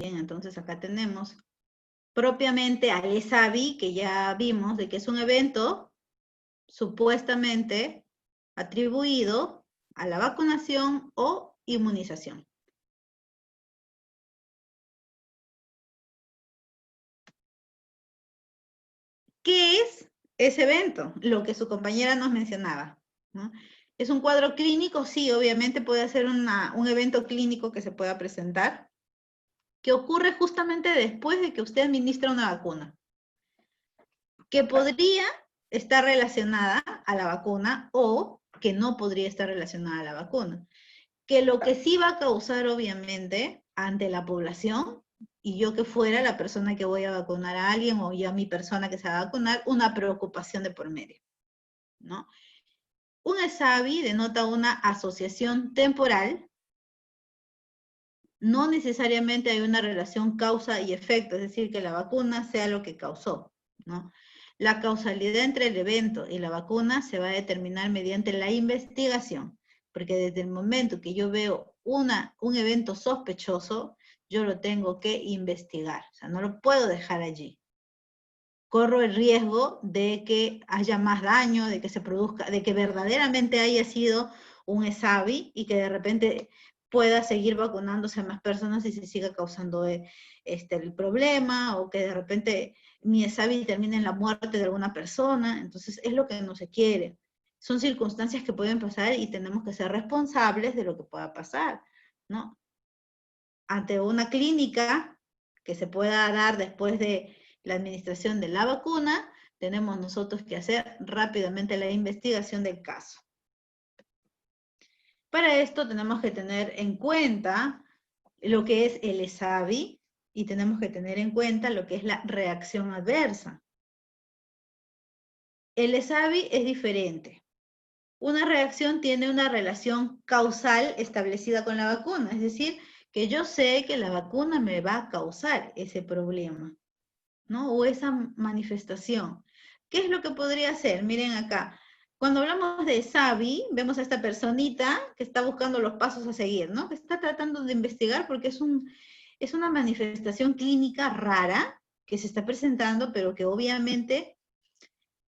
Bien, entonces acá tenemos propiamente al ESAVI, que ya vimos de que es un evento supuestamente atribuido a la vacunación o inmunización. ¿Qué es ese evento? Lo que su compañera nos mencionaba, ¿no? ¿Es un cuadro clínico? Sí, obviamente puede ser un evento clínico que se pueda presentar, que ocurre justamente después de que usted administra una vacuna, que podría estar relacionada a la vacuna o que no podría estar relacionada a la vacuna. Que lo que sí va a causar, obviamente, ante la población, y yo que fuera la persona que voy a vacunar a alguien o ya mi persona que se va a vacunar, una preocupación de por medio, ¿no? Un ESAVI denota una asociación temporal, no necesariamente hay una relación causa y efecto, es decir, que la vacuna sea lo que causó, ¿no? La causalidad entre el evento y la vacuna se va a determinar mediante la investigación, porque desde el momento que yo veo un evento sospechoso, yo lo tengo que investigar, o sea, no lo puedo dejar allí. Corro el riesgo de que haya más daño, de que se produzca, de que verdaderamente haya sido un ESAVI y que de repente pueda seguir vacunándose a más personas y se siga causando el problema, o que de repente mi ESAVI termine en la muerte de alguna persona. Entonces es lo que no se quiere. Son circunstancias que pueden pasar y tenemos que ser responsables de lo que pueda pasar, ¿no? Ante una clínica que se pueda dar después de la administración de la vacuna, tenemos nosotros que hacer rápidamente la investigación del caso. Para esto tenemos que tener en cuenta lo que es el ESAVI y tenemos que tener en cuenta lo que es la reacción adversa. El ESAVI es diferente. Una reacción tiene una relación causal establecida con la vacuna, es decir, que yo sé que la vacuna me va a causar ese problema, ¿no? O esa manifestación. ¿Qué es lo que podría ser? Miren acá. Cuando hablamos de ESAVI, vemos a esta personita que está buscando los pasos a seguir, ¿no? Que está tratando de investigar porque es una manifestación clínica rara que se está presentando, pero que obviamente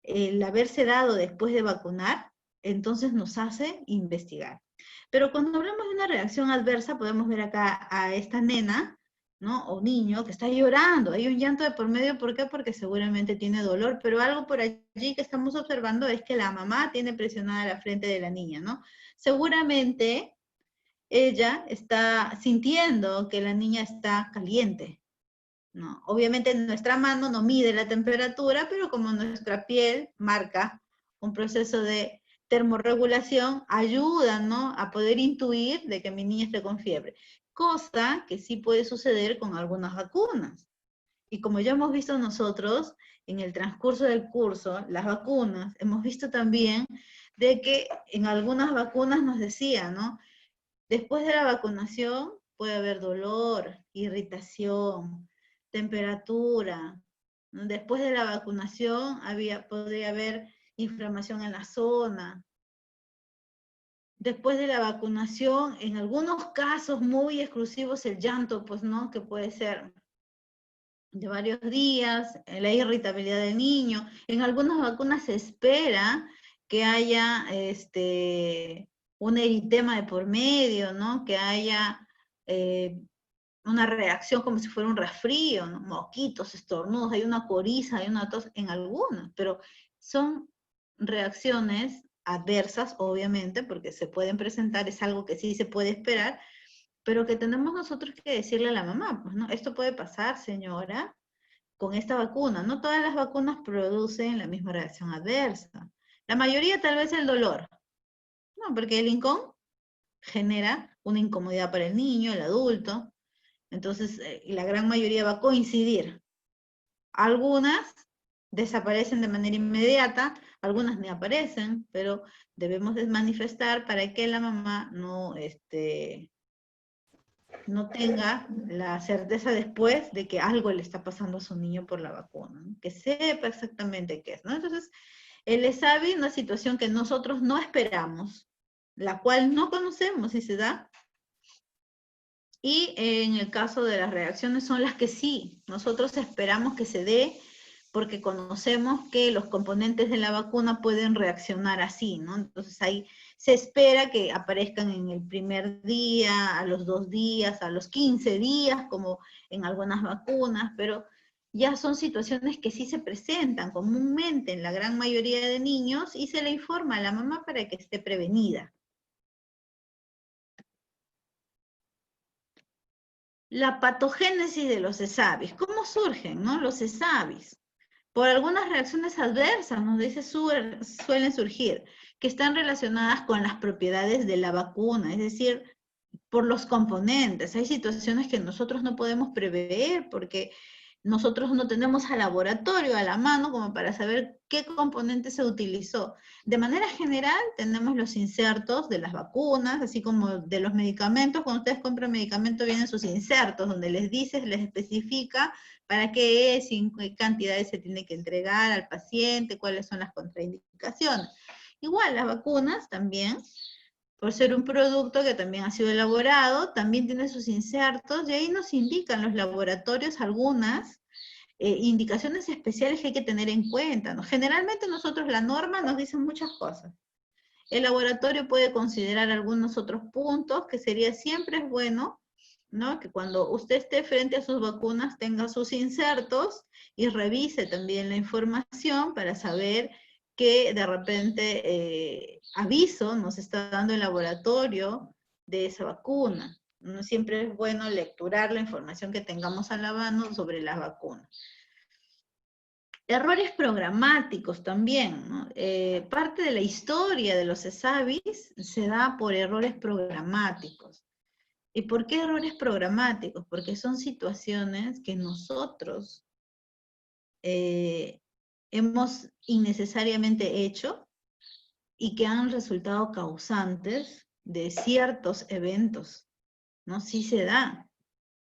el haberse dado después de vacunar, entonces nos hace investigar. Pero cuando hablamos de una reacción adversa, podemos ver acá a esta nena, ¿no? O niño que está llorando, hay un llanto de por medio, ¿por qué? Porque seguramente tiene dolor, pero algo por allí que estamos observando es que la mamá tiene presionada la frente de la niña, ¿no? Seguramente ella está sintiendo que la niña está caliente, ¿no? Obviamente nuestra mano no mide la temperatura, pero como nuestra piel marca un proceso de termorregulación, ayuda, ¿no?, a poder intuir de que mi niña esté con fiebre, cosa que sí puede suceder con algunas vacunas. Y como ya hemos visto nosotros en el transcurso del curso, las vacunas, hemos visto también de que en algunas vacunas nos decía, ¿no?, después de la vacunación puede haber dolor, irritación, temperatura. Después de la vacunación podría haber inflamación en la zona. Después de la vacunación, en algunos casos muy exclusivos, el llanto, pues no, que puede ser de varios días, la irritabilidad del niño. En algunas vacunas se espera que haya un eritema de por medio, ¿no? Que haya una reacción como si fuera un resfrío, ¿no? Moquitos, estornudos, hay una coriza, hay una tos en algunas, pero son reacciones adversas, obviamente, porque se pueden presentar, es algo que sí se puede esperar, pero que tenemos nosotros que decirle a la mamá, pues, ¿no? Esto puede pasar, señora, con esta vacuna. No todas las vacunas producen la misma reacción adversa. La mayoría tal vez el dolor, ¿no? Porque el INCON genera una incomodidad para el niño, el adulto, entonces la gran mayoría va a coincidir. Algunas desaparecen de manera inmediata, algunas ni aparecen, pero debemos de manifestar para que la mamá no tenga la certeza después de que algo le está pasando a su niño por la vacuna, ¿no? Que sepa exactamente qué es, ¿no? Entonces, el ESAVI es una situación que nosotros no esperamos, la cual no conocemos si se da, Y en el caso de las reacciones son las que sí, nosotros esperamos que se dé porque conocemos que los componentes de la vacuna pueden reaccionar así, ¿no? Entonces ahí se espera que aparezcan en el primer día, a los 2 días, a los 15 días, como en algunas vacunas, pero ya son situaciones que sí se presentan comúnmente en la gran mayoría de niños y se le informa a la mamá para que esté prevenida. La patogénesis de los ESAVIS. ¿Cómo surgen, no? Los ESAVIS. Por algunas reacciones adversas, nos dice, suelen surgir, que están relacionadas con las propiedades de la vacuna, es decir, por los componentes. Hay situaciones que nosotros no podemos prever porque nosotros no tenemos al laboratorio a la mano como para saber qué componente se utilizó. De manera general, tenemos los insertos de las vacunas, así como de los medicamentos. Cuando ustedes compran medicamentos, vienen sus insertos, donde les dice, les especifica para qué es, y qué cantidades se tiene que entregar al paciente, cuáles son las contraindicaciones. Igual, las vacunas también, por ser un producto que también ha sido elaborado, también tiene sus insertos, y ahí nos indican los laboratorios algunas indicaciones especiales que hay que tener en cuenta, ¿no? Generalmente nosotros la norma nos dice muchas cosas. El laboratorio puede considerar algunos otros puntos que sería siempre es bueno, ¿no? Que cuando usted esté frente a sus vacunas tenga sus insertos y revise también la información para saber que de repente aviso nos está dando el laboratorio de esa vacuna. ¿No? Siempre es bueno lecturar la información que tengamos a la mano sobre las vacunas. Errores programáticos también, ¿no? Parte de la historia de los ESAVIS se da por errores programáticos. ¿Y por qué errores programáticos? Porque son situaciones que nosotros hemos innecesariamente hecho y que han resultado causantes de ciertos eventos, ¿no? Sí se da.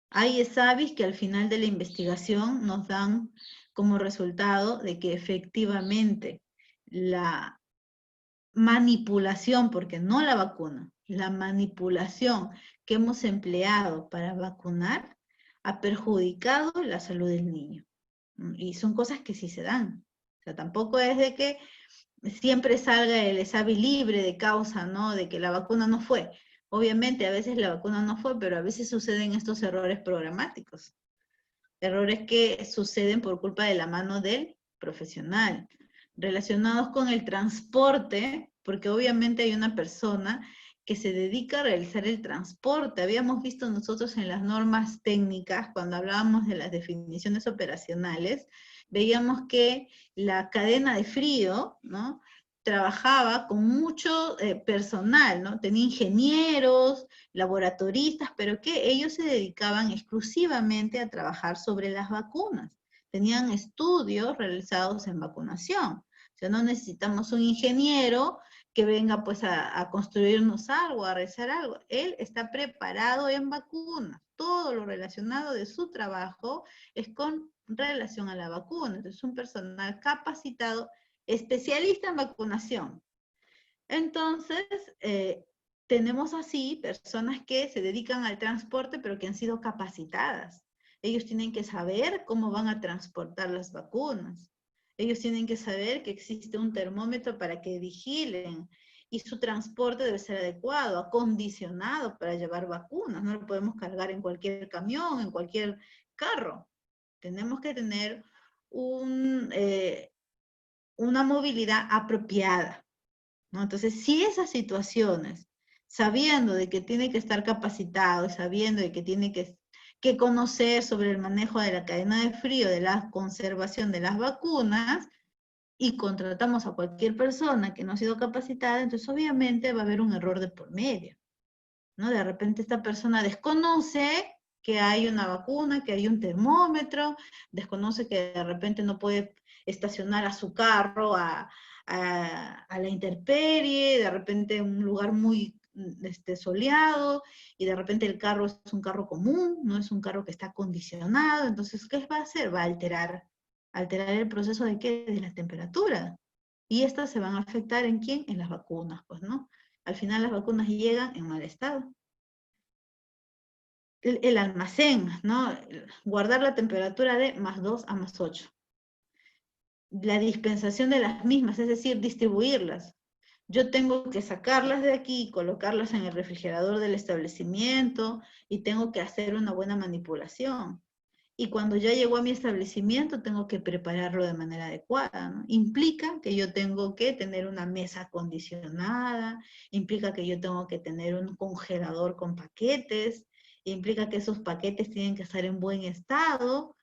Hay ESAVIS que al final de la investigación nos dan como resultado de que efectivamente la manipulación, porque no la vacuna, la manipulación que hemos empleado para vacunar ha perjudicado la salud del niño. Y son cosas que sí se dan. O sea, tampoco es de que siempre salga el ESAVI libre de causa, ¿no? De que la vacuna no fue. Obviamente a veces la vacuna no fue, pero a veces suceden estos errores programáticos. Errores que suceden por culpa de la mano del profesional. Relacionados con el transporte, porque obviamente hay una persona que se dedica a realizar el transporte. Habíamos visto nosotros en las normas técnicas, cuando hablábamos de las definiciones operacionales, veíamos que la cadena de frío, ¿no? Trabajaba con mucho personal, ¿no? Tenía ingenieros, laboratoristas, pero que ellos se dedicaban exclusivamente a trabajar sobre las vacunas. Tenían estudios realizados en vacunación. O sea, no necesitamos un ingeniero que venga pues a construirnos algo, a realizar algo. Él está preparado en vacunas. Todo lo relacionado de su trabajo es con relación a la vacuna. Entonces, un personal capacitado, especialista en vacunación. Entonces, tenemos así personas que se dedican al transporte, pero que han sido capacitadas. Ellos tienen que saber cómo van a transportar las vacunas. Ellos tienen que saber que existe un termómetro para que vigilen y su transporte debe ser adecuado, acondicionado para llevar vacunas. No lo podemos cargar en cualquier camión, en cualquier carro. Tenemos que tener una movilidad apropiada, ¿no? Entonces, si esas situaciones, sabiendo de que tiene que estar capacitado y sabiendo de que tiene que conocer sobre el manejo de la cadena de frío, de la conservación de las vacunas, y contratamos a cualquier persona que no ha sido capacitada, entonces obviamente va a haber un error de por medio, ¿no? De repente esta persona desconoce que hay una vacuna, que hay un termómetro, desconoce que de repente no puede estacionar a su carro a la intemperie, de repente en un lugar muy soleado, y de repente el carro es un carro común, no es un carro que está acondicionado, entonces, ¿qué va a hacer? Va a alterar el proceso de qué? De la temperatura. Y estas se van a afectar ¿en quién? En las vacunas, pues, ¿no? Al final las vacunas llegan en mal estado. el almacén, ¿no? Guardar la temperatura de +2 a +8. La dispensación de las mismas, es decir, distribuirlas. Yo tengo que sacarlas de aquí y colocarlas en el refrigerador del establecimiento y tengo que hacer una buena manipulación. Y cuando ya llegó a mi establecimiento, tengo que prepararlo de manera adecuada, ¿no? Implica que yo tengo que tener una mesa acondicionada, implica que yo tengo que tener un congelador con paquetes, implica que esos paquetes tienen que estar en buen estado,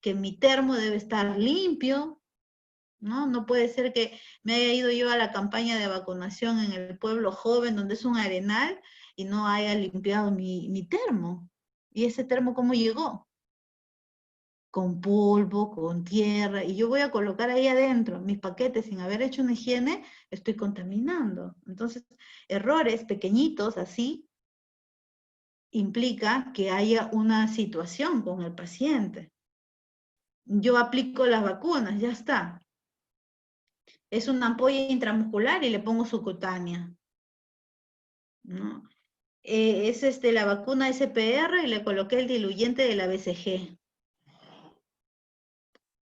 que mi termo debe estar limpio, ¿no? No puede ser que me haya ido yo a la campaña de vacunación en el pueblo joven, donde es un arenal, y no haya limpiado mi termo. ¿Y ese termo cómo llegó? Con polvo, con tierra, y yo voy a colocar ahí adentro mis paquetes sin haber hecho una higiene, estoy contaminando. Entonces, errores pequeñitos así implica que haya una situación con el paciente. Yo aplico las vacunas, ya está. Es una ampolla intramuscular y le pongo subcutánea, ¿no? Es la vacuna SPR y le coloqué el diluyente de la BCG.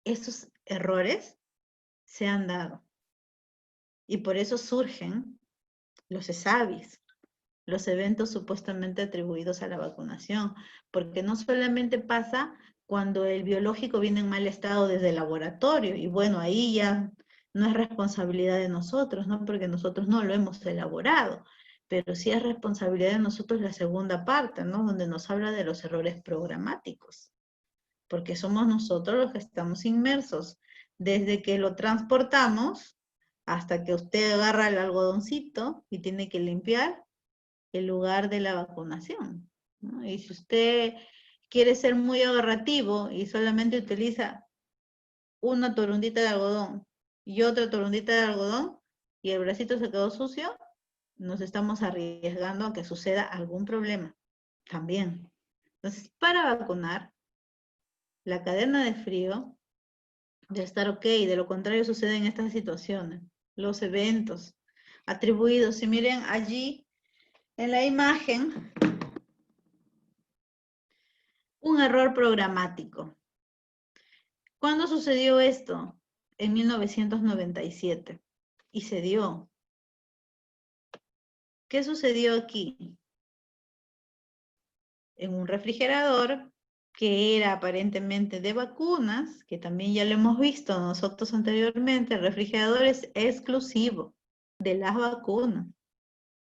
Estos errores se han dado. Y por eso surgen los ESAVIS, los eventos supuestamente atribuidos a la vacunación, porque no solamente pasa cuando el biológico viene en mal estado desde el laboratorio, y bueno, ahí ya no es responsabilidad de nosotros, ¿no? Porque nosotros no lo hemos elaborado, pero sí es responsabilidad de nosotros la segunda parte, ¿no? Donde nos habla de los errores programáticos, porque somos nosotros los que estamos inmersos, desde que lo transportamos hasta que usted agarra el algodoncito y tiene que limpiar el lugar de la vacunación, ¿no? Y si usted quiere ser muy ahorrativo y solamente utiliza una torundita de algodón y otra torundita de algodón y el bracito se quedó sucio, nos estamos arriesgando a que suceda algún problema también. Entonces, para vacunar, la cadena de frío debe estar ok, de lo contrario suceden estas situaciones. Los eventos atribuidos, si miren allí en la imagen, un error programático. ¿Cuándo sucedió esto? En 1997. Y se dio. ¿Qué sucedió aquí? En un refrigerador que era aparentemente de vacunas, que también ya lo hemos visto nosotros anteriormente, el refrigerador es exclusivo de las vacunas.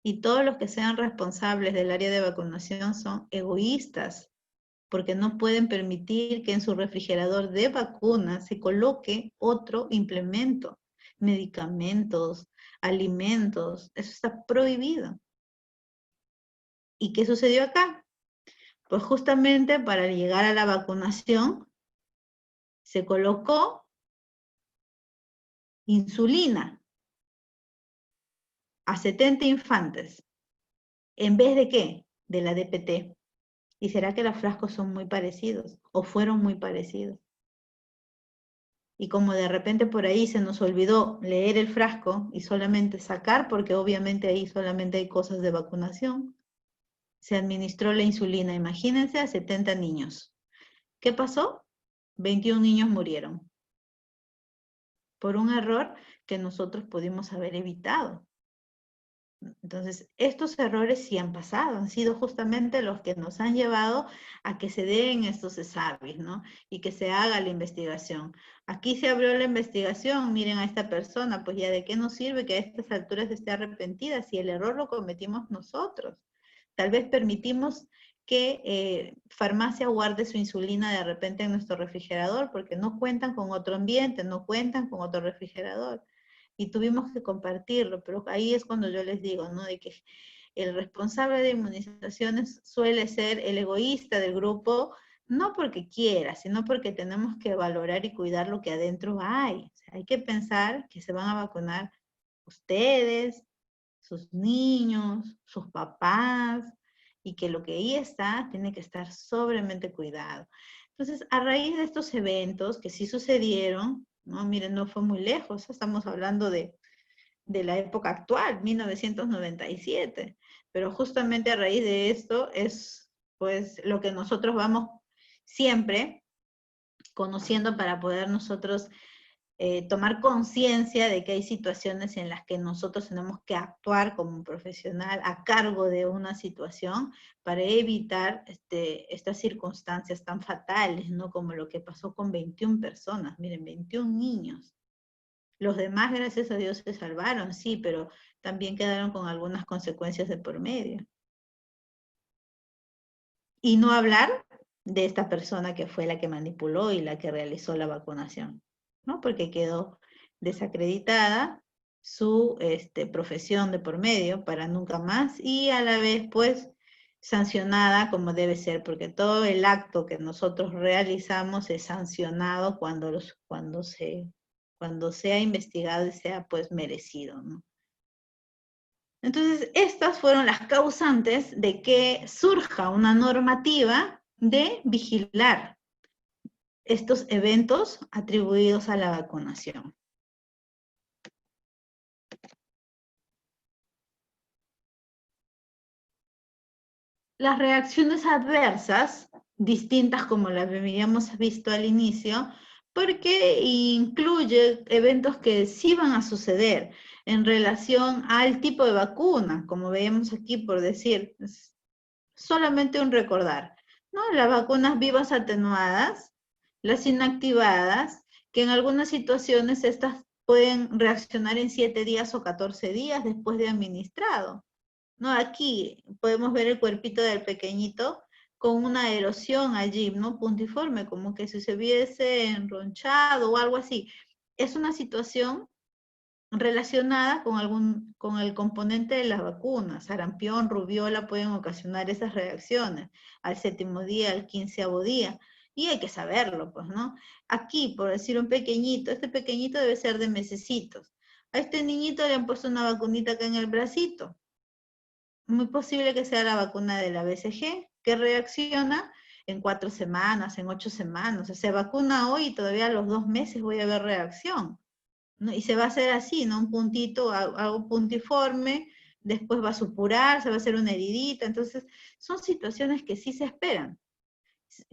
Y todos los que sean responsables del área de vacunación son egoístas, porque no pueden permitir que en su refrigerador de vacunas se coloque otro implemento, medicamentos, alimentos, eso está prohibido. ¿Y qué sucedió acá? Pues justamente para llegar a la vacunación se colocó insulina a 70 infantes. ¿En vez de qué? De la DPT. ¿Y será que los frascos son muy parecidos o fueron muy parecidos? Y como de repente por ahí se nos olvidó leer el frasco y solamente sacar, porque obviamente ahí solamente hay cosas de vacunación, se administró la insulina, imagínense, a 70 niños. ¿Qué pasó? 21 niños murieron por un error que nosotros pudimos haber evitado. Entonces, estos errores sí han pasado, han sido justamente los que nos han llevado a que se den estos exámenes, ¿no? Y que se haga la investigación. Aquí se abrió la investigación, miren a esta persona, pues ya de qué nos sirve que a estas alturas esté arrepentida si el error lo cometimos nosotros. Tal vez permitimos que farmacia guarde su insulina de repente en nuestro refrigerador porque no cuentan con otro ambiente, no cuentan con otro refrigerador. Y tuvimos que compartirlo, pero ahí es cuando yo les digo, ¿no? De que el responsable de inmunizaciones suele ser el egoísta del grupo, no porque quiera, sino porque tenemos que valorar y cuidar lo que adentro hay. O sea, hay que pensar que se van a vacunar ustedes, sus niños, sus papás, y que lo que ahí está tiene que estar sobremente cuidado. Entonces, a raíz de estos eventos que sí sucedieron, ¿no? Miren, no fue muy lejos, estamos hablando de la época actual, 1997, pero justamente a raíz de esto es pues lo que nosotros vamos siempre conociendo para poder nosotros tomar conciencia de que hay situaciones en las que nosotros tenemos que actuar como un profesional a cargo de una situación para evitar estas circunstancias tan fatales, ¿no? Como lo que pasó con 21 personas, miren, 21 niños. Los demás, gracias a Dios, se salvaron, sí, pero también quedaron con algunas consecuencias de por medio. Y no hablar de esta persona que fue la que manipuló y la que realizó la vacunación, ¿no? Porque quedó desacreditada su profesión de por medio para nunca más y a la vez, pues, sancionada como debe ser, porque todo el acto que nosotros realizamos es sancionado cuando sea investigado y sea, pues, merecido, ¿no? Entonces, estas fueron las causantes de que surja una normativa de vigilar estos eventos atribuidos a la vacunación. Las reacciones adversas, distintas como las que habíamos visto al inicio, porque incluye eventos que sí van a suceder en relación al tipo de vacuna, como veíamos aquí por decir, solamente un recordar, ¿no? Las vacunas vivas atenuadas, las inactivadas, que en algunas situaciones estas pueden reaccionar en 7 días o 14 días después de administrado, ¿no? Aquí podemos ver el cuerpito del pequeñito con una erosión allí, ¿no? Puntiforme, como que si se hubiese enronchado o algo así. Es una situación relacionada con el componente de las vacunas. Sarampión, rubiola pueden ocasionar esas reacciones al 7º día, al 15º día. Y hay que saberlo, pues, ¿no? Aquí, por decir un pequeñito, este pequeñito debe ser de mesecitos. A este niñito le han puesto una vacunita acá en el bracito. Muy posible que sea la vacuna de la BCG, que reacciona en 4 semanas, en 8 semanas. O sea, se vacuna hoy y todavía a los 2 meses voy a ver reacción, ¿no? Y se va a hacer así, ¿no? Un puntito, algo puntiforme, después va a supurar, se va a hacer una heridita. Entonces, son situaciones que sí se esperan,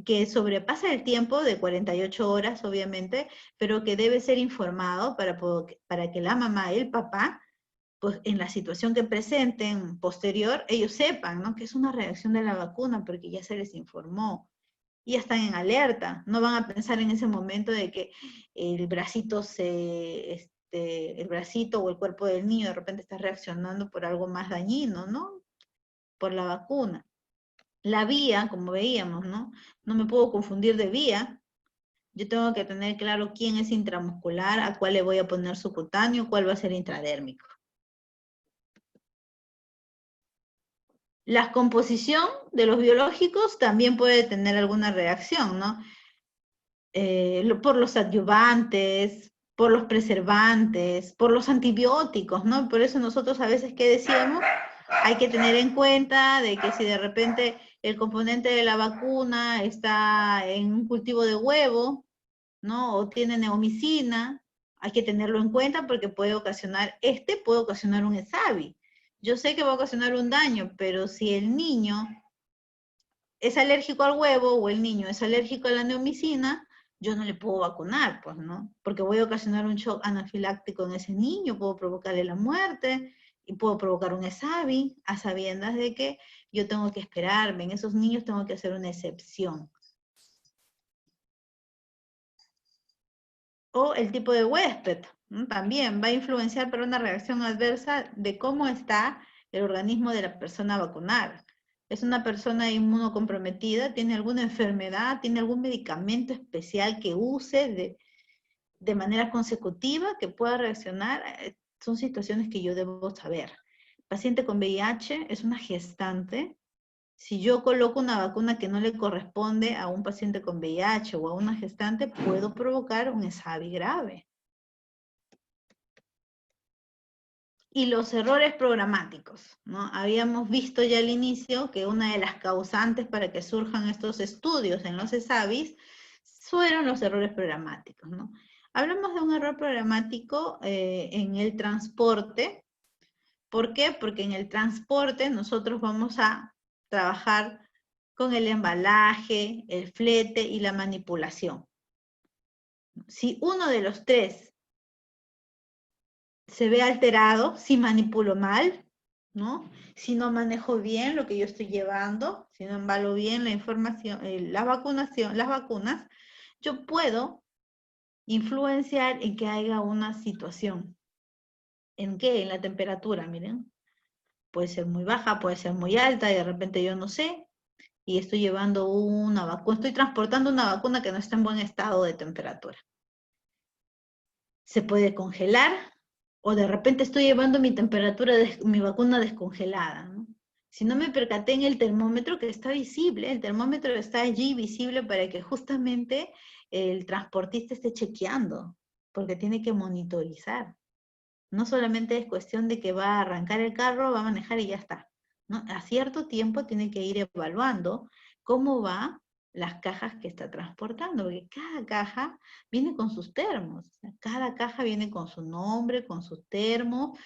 que sobrepasa el tiempo de 48 horas, obviamente, pero que debe ser informado para que la mamá y el papá, pues en la situación que presenten posterior, ellos sepan, ¿no? Que es una reacción de la vacuna porque ya se les informó. Y ya están en alerta, no van a pensar en ese momento de que el bracito el bracito o el cuerpo del niño de repente está reaccionando por algo más dañino, ¿no? Por la vacuna. La vía, como veíamos, ¿no? No me puedo confundir de vía. Yo tengo que tener claro quién es intramuscular, a cuál le voy a poner subcutáneo, cuál va a ser intradérmico. La composición de los biológicos también puede tener alguna reacción, ¿no? Por los adyuvantes, por los preservantes, por los antibióticos, ¿no? Por eso nosotros a veces, ¿qué decíamos? Hay que tener en cuenta de que si de repente el componente de la vacuna está en un cultivo de huevo, ¿no? O tiene neomicina, hay que tenerlo en cuenta porque puede ocasionar un ESAVI. Yo sé que va a ocasionar un daño, pero si el niño es alérgico al huevo o el niño es alérgico a la neomicina, yo no le puedo vacunar, pues, ¿no? Porque voy a ocasionar un shock anafiláctico en ese niño, puedo provocarle la muerte y puedo provocar un ESAVI a sabiendas de que yo tengo que esperarme. En esos niños tengo que hacer una excepción. O el tipo de huésped, ¿no? También va a influenciar para una reacción adversa de cómo está el organismo de la persona vacunada. ¿Es una persona inmunocomprometida? ¿Tiene alguna enfermedad? ¿Tiene algún medicamento especial que use de manera consecutiva que pueda reaccionar? Son situaciones que yo debo saber. Paciente con VIH es una gestante. Si yo coloco una vacuna que no le corresponde a un paciente con VIH o a una gestante, puedo provocar un ESAVI grave. Y los errores programáticos, ¿no? Habíamos visto ya al inicio que una de las causantes para que surjan estos estudios en los ESAVIs fueron los errores programáticos, ¿no? Hablamos de un error programático en el transporte. ¿Por qué? Porque en el transporte nosotros vamos a trabajar con el embalaje, el flete y la manipulación. Si uno de los tres se ve alterado, si manipulo mal, ¿no? Si no manejo bien lo que yo estoy llevando, si no embalo bien la información, las vacunas, yo puedo influenciar en que haya una situación. ¿En qué? En la temperatura, miren. Puede ser muy baja, puede ser muy alta, y de repente yo no sé, y estoy llevando una vacuna, estoy transportando una vacuna que no está en buen estado de temperatura. Se puede congelar, o de repente estoy llevando mi temperatura, mi vacuna descongelada, ¿no? Si no me percaté en el termómetro, que está visible, el termómetro está allí visible para que justamente el transportista esté chequeando, porque tiene que monitorizar. No solamente es cuestión de que va a arrancar el carro, va a manejar y ya está, ¿no? A cierto tiempo tiene que ir evaluando cómo va las cajas que está transportando, porque cada caja viene con sus termos, cada caja viene con su nombre, con sus termos,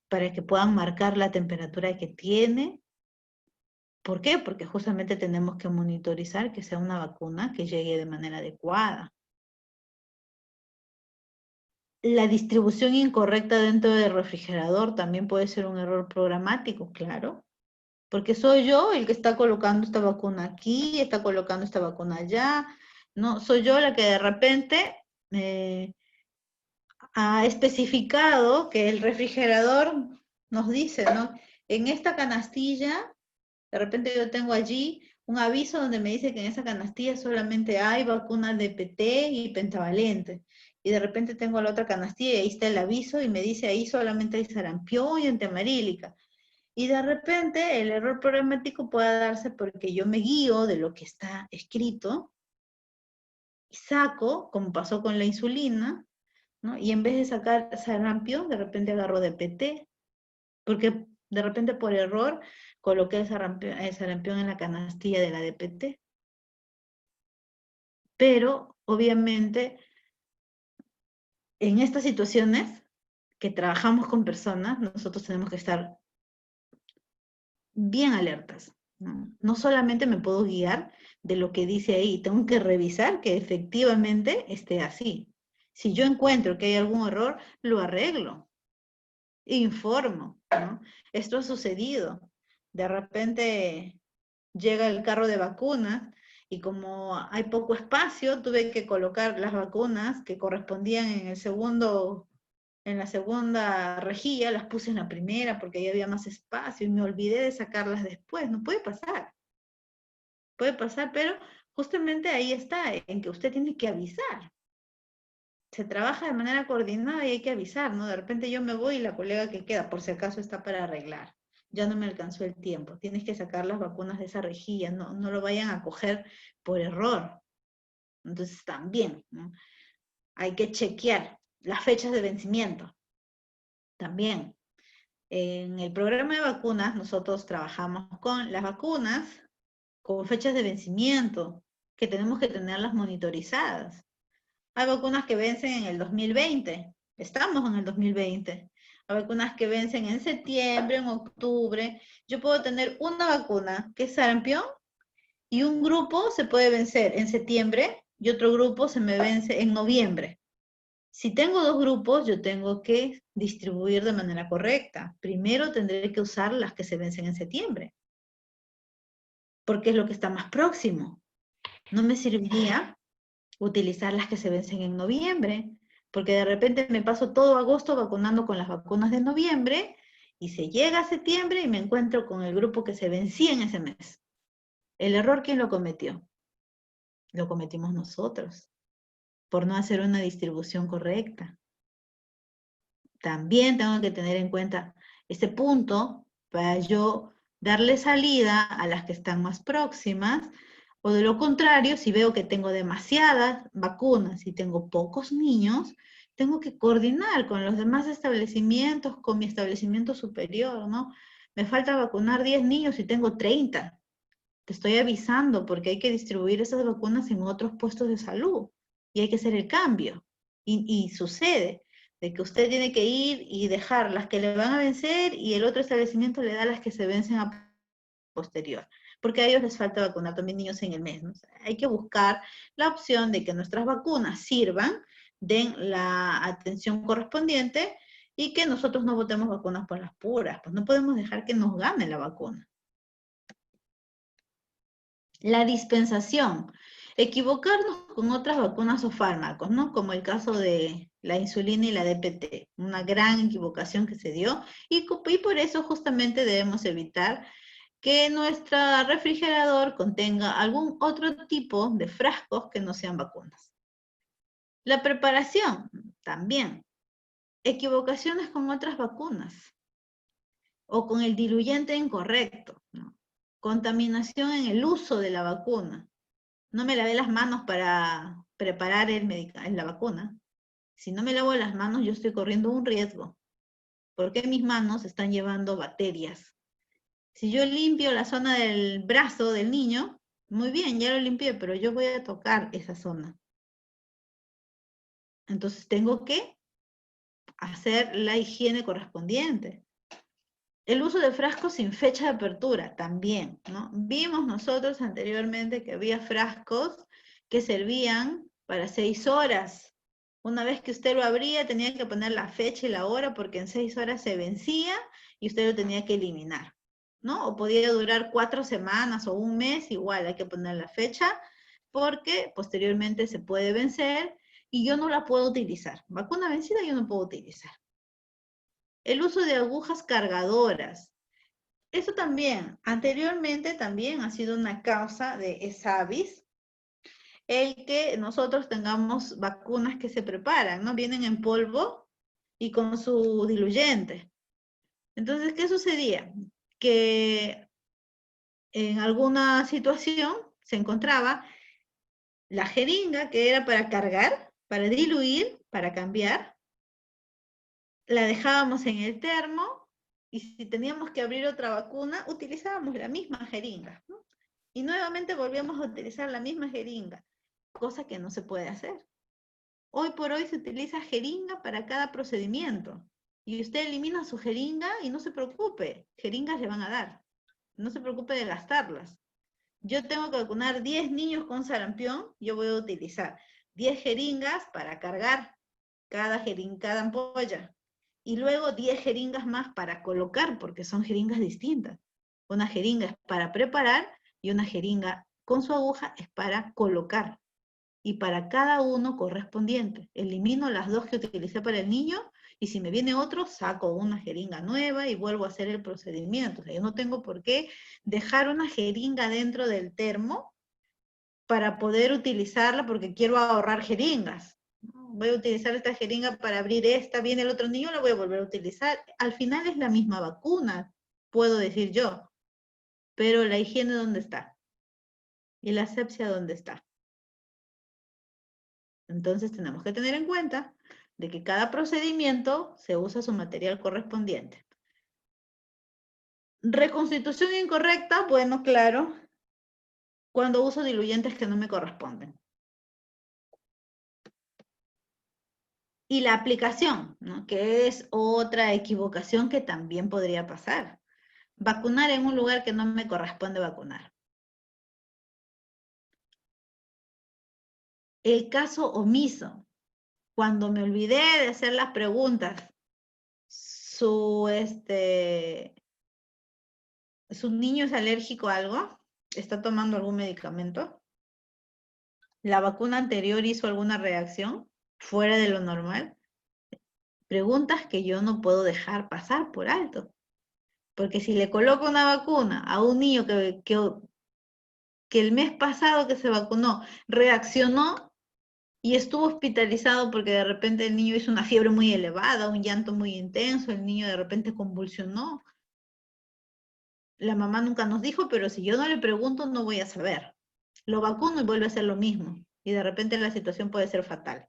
para que puedan marcar la temperatura que tiene. ¿Por qué? Porque justamente tenemos que monitorizar que sea una vacuna que llegue de manera adecuada. La distribución incorrecta dentro del refrigerador también puede ser un error programático, claro, porque soy yo el que está colocando esta vacuna aquí, está colocando esta vacuna allá, no, soy yo la que de repente ha especificado que el refrigerador nos dice, ¿no? En esta canastilla, de repente yo tengo allí un aviso donde me dice que en esa canastilla solamente hay vacunas de PT y pentavalente. Y de repente tengo la otra canastilla y ahí está el aviso y me dice ahí solamente hay sarampión y antiamarílica. Y de repente el error programático puede darse porque yo me guío de lo que está escrito y saco, como pasó con la insulina, ¿no? Y en vez de sacar sarampión, de repente agarro DPT, porque de repente por error coloqué el sarampión en la canastilla de la DPT. Pero obviamente en estas situaciones que trabajamos con personas, nosotros tenemos que estar bien alertas, ¿no? No solamente me puedo guiar de lo que dice ahí, tengo que revisar que efectivamente esté así. Si yo encuentro que hay algún error, lo arreglo, informo, ¿no? Esto ha sucedido. De repente llega el carro de vacunas y como hay poco espacio, tuve que colocar las vacunas que correspondían en la segunda rejilla, las puse en la primera porque ahí había más espacio y me olvidé de sacarlas después. No puede pasar, pero justamente ahí está, en que usted tiene que avisar. Se trabaja de manera coordinada y hay que avisar, ¿no? De repente yo me voy y la colega que queda, por si acaso está para arreglar. Ya no me alcanzó el tiempo. Tienes que sacar las vacunas de esa rejilla, no lo vayan a coger por error. Entonces también, ¿no? Hay que chequear las fechas de vencimiento. También. En el programa de vacunas nosotros trabajamos con las vacunas con fechas de vencimiento, que tenemos que tenerlas monitorizadas. Hay vacunas que vencen en el 2020, estamos en el 2020. Hay vacunas que vencen en septiembre, en octubre. Yo puedo tener una vacuna que es sarampión y un grupo se puede vencer en septiembre y otro grupo se me vence en noviembre. Si tengo dos grupos, yo tengo que distribuir de manera correcta. Primero tendré que usar las que se vencen en septiembre, porque es lo que está más próximo. No me serviría utilizar las que se vencen en noviembre, porque de repente me paso todo agosto vacunando con las vacunas de noviembre y se llega a septiembre y me encuentro con el grupo que se vencía en ese mes. El error, ¿quién lo cometió? Lo cometimos nosotros, por no hacer una distribución correcta. También tengo que tener en cuenta este punto para yo darle salida a las que están más próximas, o de lo contrario, si veo que tengo demasiadas vacunas y tengo pocos niños, tengo que coordinar con los demás establecimientos, con mi establecimiento superior, ¿no? Me falta vacunar 10 niños y tengo 30. Te estoy avisando porque hay que distribuir esas vacunas en otros puestos de salud y hay que hacer el cambio. Y sucede de que usted tiene que ir y dejar las que le van a vencer y el otro establecimiento le da las que se vencen a posterior. porque a ellos les falta vacunar también niños en el mes, ¿no? O sea, hay que buscar la opción de que nuestras vacunas sirvan, den la atención correspondiente y que nosotros no botemos vacunas por las puras, pues no podemos dejar que nos gane la vacuna. La dispensación. Equivocarnos con otras vacunas o fármacos, ¿no? Como el caso de la insulina y la DPT, una gran equivocación que se dio y por eso justamente debemos evitar que nuestro refrigerador contenga algún otro tipo de frascos que no sean vacunas. La preparación, también. Equivocaciones con otras vacunas o con el diluyente incorrecto, ¿no? Contaminación en el uso de la vacuna. No me lavé las manos para preparar la vacuna. Si no me lavo las manos, yo estoy corriendo un riesgo, porque mis manos están llevando bacterias. Si yo limpio la zona del brazo del niño, muy bien, ya lo limpié, pero yo voy a tocar esa zona. Entonces tengo que hacer la higiene correspondiente. El uso de frascos sin fecha de apertura, también, ¿no? Vimos nosotros anteriormente que había frascos que servían para 6 horas. Una vez que usted lo abría, tenía que poner la fecha y la hora porque en 6 horas se vencía y usted lo tenía que eliminar, ¿no? O podía durar 4 semanas o un mes, igual hay que poner la fecha porque posteriormente se puede vencer y yo no la puedo utilizar. Vacuna vencida yo no puedo utilizar. El uso de agujas cargadoras. Eso también, anteriormente también ha sido una causa de ESAVIS, el que nosotros tengamos vacunas que se preparan, ¿no? Vienen en polvo y con su diluyente. Entonces, ¿qué sucedía? Que en alguna situación se encontraba la jeringa que era para cargar, para diluir, para cambiar, la dejábamos en el termo y si teníamos que abrir otra vacuna, utilizábamos la misma jeringa, ¿no? Y nuevamente volvíamos a utilizar la misma jeringa, cosa que no se puede hacer. Hoy por hoy se utiliza jeringa para cada procedimiento. Y usted elimina su jeringa y no se preocupe, jeringas le van a dar. No se preocupe de gastarlas. Yo tengo que vacunar 10 niños con sarampión, yo voy a utilizar 10 jeringas para cargar cada ampolla. Y luego 10 jeringas más para colocar, porque son jeringas distintas. Una jeringa es para preparar y una jeringa con su aguja es para colocar. Y para cada uno correspondiente. Elimino las 2 que utilicé para el niño y si me viene otro, saco una jeringa nueva y vuelvo a hacer el procedimiento. O sea, yo no tengo por qué dejar una jeringa dentro del termo para poder utilizarla porque quiero ahorrar jeringas. Voy a utilizar esta jeringa para abrir esta, viene el otro niño, la voy a volver a utilizar. Al final es la misma vacuna, puedo decir yo, pero la higiene ¿dónde está? Y la asepsia ¿dónde está? Entonces tenemos que tener en cuenta de que cada procedimiento se usa su material correspondiente. Reconstitución incorrecta, bueno, claro, cuando uso diluyentes que no me corresponden. Y la aplicación, ¿no? Que es otra equivocación que también podría pasar. Vacunar en un lugar que no me corresponde vacunar. El caso omiso, cuando me olvidé de hacer las preguntas, su niño es alérgico a algo, está tomando algún medicamento, la vacuna anterior hizo alguna reacción fuera de lo normal, preguntas que yo no puedo dejar pasar por alto. Porque si le coloco una vacuna a un niño que el mes pasado que se vacunó reaccionó y estuvo hospitalizado porque de repente el niño hizo una fiebre muy elevada, un llanto muy intenso, el niño de repente convulsionó. La mamá nunca nos dijo, pero si yo no le pregunto no voy a saber. Lo vacuno y vuelve a ser lo mismo. Y de repente la situación puede ser fatal.